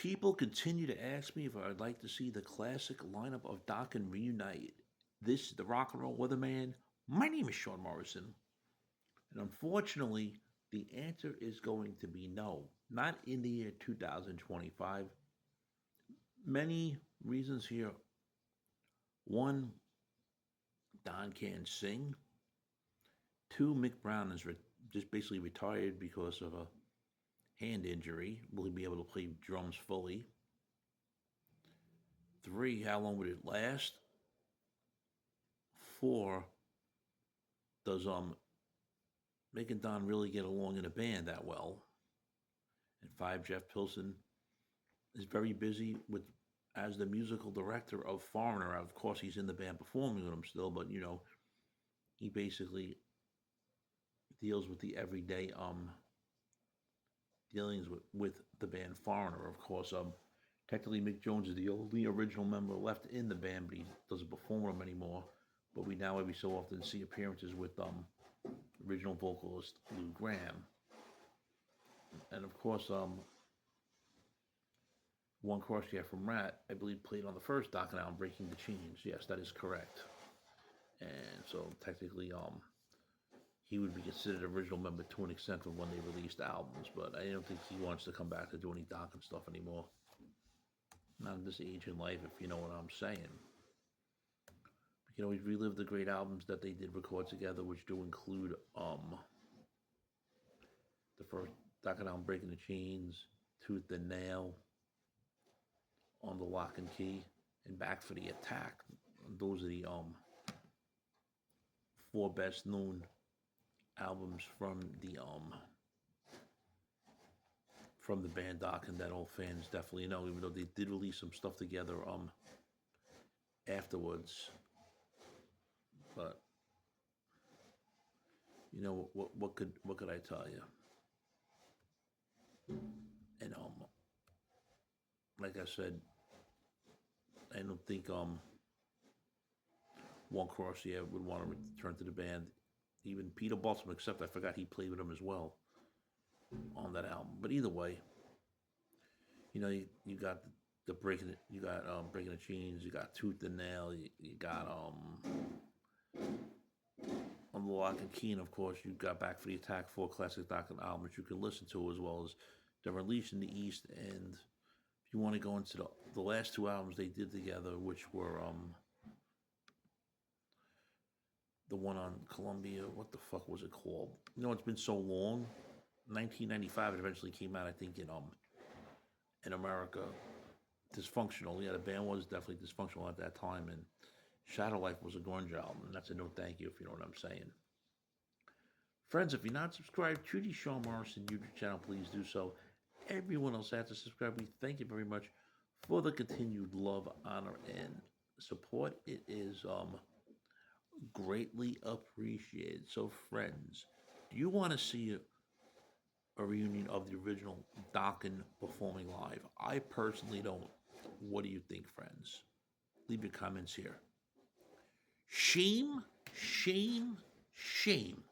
People continue to ask me if I'd like to see the classic lineup of Dokken Reunite. This is the Rock and Roll Weatherman. My name is Sean Morrison, and unfortunately, the answer is going to be no. Not in the year 2025. Many reasons here. One, Don can't sing. Two, Mick Brown is just basically retired because of a hand injury. Will he be able to play drums fully? Three, how long would it last? Four, does Mick and Don really get along in a band that well? And five, Jeff Pilson is very busy with as the musical director of Foreigner. Of course, he's in the band performing with them still, but he basically deals with the everyday dealings with the band Foreigner. Of course, technically Mick Jones is the only original member left in the band, but he doesn't perform with them anymore. But we now every so often see appearances with original vocalist Lou Graham, and of course one crosshair from Rat, I believe, played on the first Dokken album, Breaking the Chains. Yes, that is correct. And so technically, he would be considered original member to an extent of when they released albums, but I don't think he wants to come back to do any Dokken stuff anymore. Not at this age in life, if you know what I'm saying. We can always relive the great albums that they did record together, which do include the first Dokken album, Breaking the Chains, Tooth and Nail, On the Lock and Key, and Back for the Attack. Those are the four best known albums from the band Dokken that all fans definitely know, even though they did release some stuff together afterwards. But what could I tell you? And like I said, I don't think One Crosshair would want to return to the band. Even Peter Baltzman, except I forgot he played with him as well on that album. But either way, you got the Breaking the Chains, you got Tooth and Nail, you got On the Lock and Key, and of course you got Back for the Attack, four classic Dokken albums you can listen to, as well as the release in the East. And if you want to go into the last two albums they did together, which were the one on Columbia, what the fuck was it called? It's been so long. 1995, it eventually came out, I think, in America. Dysfunctional. Yeah, the band was definitely dysfunctional at that time, and Shadow Life was a grunge album, and that's a no thank you, if you know what I'm saying. Friends, if you're not subscribed to the Sean Morrison YouTube channel, please do so. Everyone else has to subscribe. We thank you very much for the continued love, honor, and support. It is greatly appreciated. So, friends, do you want to see a reunion of the original Dokken performing live? I personally don't. What do you think, friends? Leave your comments here. Shame, shame, shame.